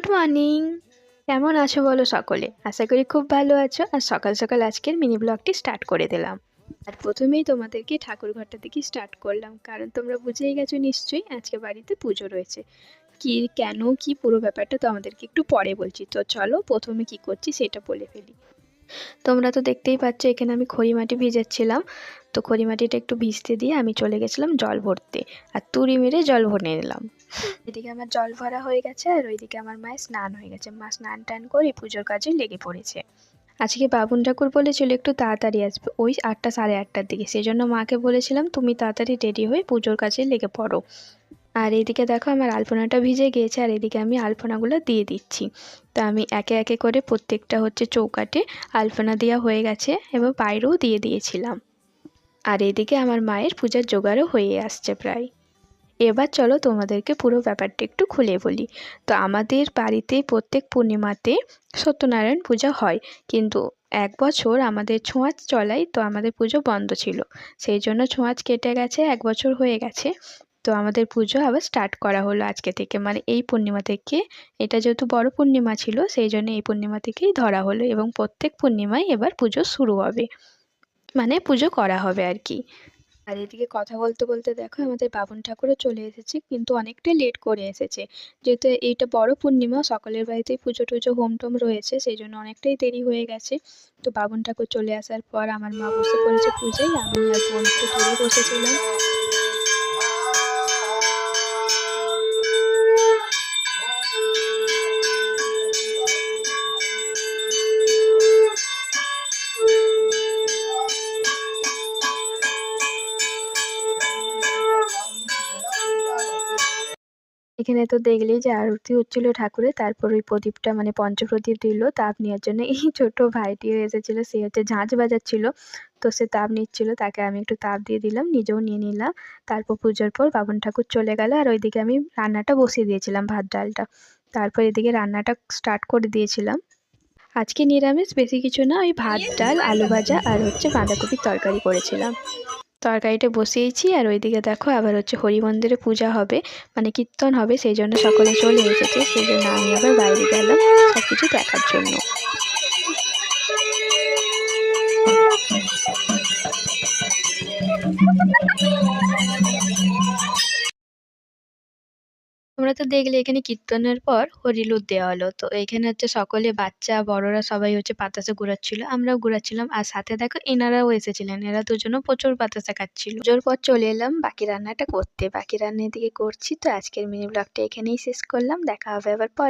Good morning. কেমন আছো বলো সকলে? আশা করি খুব ভালো আছো। আর সকাল সকাল আজকের মিনি ব্লগটি স্টার্ট করে দিলাম। আর প্রথমেই তোমাদেরকে ঠাকুর ঘরটা থেকে স্টার্ট করলাম, কারণ তোমরা বুঝেই গেছো নিশ্চয়ই আজকে বাড়িতে পুজো রয়েছে। কি কেন কি পুরো ব্যাপারটা তো আমাদেরকে একটু পরে বলছি। তো চলো প্রথমে কি করছি সেটা বলে ফেলি। তোমরা তো দেখতেই পাচ্ছ এখানে আমি খড়ি মাটি ভিজাচ্ছিলাম। তো খড়ি মাটিটা একটু ভিজতে দিয়ে আমি চলে গেছিলাম জল ভরতে, আর তুড়ি মেরে জল ভরে নিলাম। এদিকে আমার জল ভরা হয়ে গেছে, আর ওইদিকে আমার মায়ের স্নান হয়ে গেছে। মা স্নান টান করে পুজোর কাজে লেগে পড়েছে। আজকে বাবুন ঠাকুর বলেছিল একটু তাড়াতাড়ি আসবে, ওই 8টা সাড়ে 8টার দিকে। সেই জন্য মাকে বলেছিলাম তুমি তাড়াতাড়ি রেডি হয়ে পুজোর কাজে লেগে পড়ো। আর এদিকে দেখো আমার আলপনাটা ভিজে গিয়েছে, আর এদিকে আমি আলপনাগুলো দিয়ে দিচ্ছি। তা আমি একে একে করে প্রত্যেকটা চৌকাঠে আলপনা দেওয়া হয়ে গেছে, এবার বাইরেও দিয়ে দিয়েছিলাম। আর এদিকে আমার মায়ের পূজার জোগাড়ও হয়ে আসছে প্রায়। এবার চলো তোমাদেরকে পুরো ব্যাপারটা একটু খুলে বলি। তো আমাদের বাড়িতে প্রত্যেক পূর্ণিমাতে সত্যনারায়ণ পূজা হয়, কিন্তু এক বছর আমাদের ছোঁয়াচ চলাই, তো আমাদের পুজো বন্ধ ছিল। সেই জন্য ছোঁয়াচ কেটে গেছে, 1 বছর হয়ে গেছে। তো আমাদের পুজো আবার স্টার্ট করা হলো আজকে থেকে, মানে এই পূর্ণিমা থেকে। এটা যেহেতু বড় পূর্ণিমা ছিল সেই জন্য এই পূর্ণিমা থেকেই ধরা হলো, এবং প্রত্যেক পূর্ণিমায় এবার পুজো শুরু হবে, মানে পুজো করা হবে আর কি। আর এদিকে কথা বলতে বলতে দেখো আমাদের বাবুন ঠাকুরও চলে এসেছে, কিন্তু অনেকটাই লেট করে এসেছে। যেহেতু এইটা বড় পূর্ণিমা, সকলের বাড়িতেই পুজো টুজো হোম টোম রয়েছে, সেই জন্য অনেকটাই দেরি হয়ে গেছে। তো বাবুন ঠাকুর চলে আসার পর আমার মা বসে পড়েছে পুজোয়, আমি আর বোন একটু দূরে বসেছিলাম। এখানে তো দেখলেই যে আরতি হচ্ছিল ঠাকুরের, তারপর ওই প্রদীপটা মানে পঞ্চপ্রদীপ দিল তাপ নেওয়ার জন্য। এই ছোট ভাইটিও এসেছিল, সে ঝাঁঝ বাজাচ্ছিল। তো সে তাপ নিচ্ছিল, তাকে আমি একটু তাপ দিয়ে দিলাম, নিজেও নিয়ে নিলাম। তারপর পুজোর পর বাবুন ঠাকুর চলে গেল, আর ওইদিকে আমি রান্নাটা বসিয়ে দিয়েছিলাম, ভাত ডালটা। তারপর এদিকে রান্নাটা স্টার্ট করে দিয়েছিলাম। আজকে নিরামিষ, বেশি কিছু না, ওই ভাত ডাল আলু ভাজা আর বাঁধাকপির তরকারি করেছিলাম। তরকারিটা বসিয়েছি, আর ওইদিকে দেখো আবার হরি মন্দিরে পূজা হবে, মানে কীর্তন হবে, সেই জন্য সকলে চলে এসেছে। সেই জন্য আমি আবার বাইরে গেলাম সব কিছু দেখার জন্য। তোমরা তো দেখলে এখানে কীর্তনের পর হরিলুট দেওয়া হলো। তো এখানে সকলে বাচ্চা বড়রা সবাই বাতাসে ঘুরাচ্ছিল, আমরাও ঘুরাচ্ছিলাম। আর সাথে দেখো এনারাও এসেছিলেন, এরা দুজনও প্রচুর বাতাসে খাচ্ছিল। পুজোর পর চলে এলাম বাকি রান্নাটা করতে, বাকি রান্না এদিকে করছি। তো আজকের মিনি ব্লগটা এখানেই শেষ করলাম, দেখা হবে আবার পরে।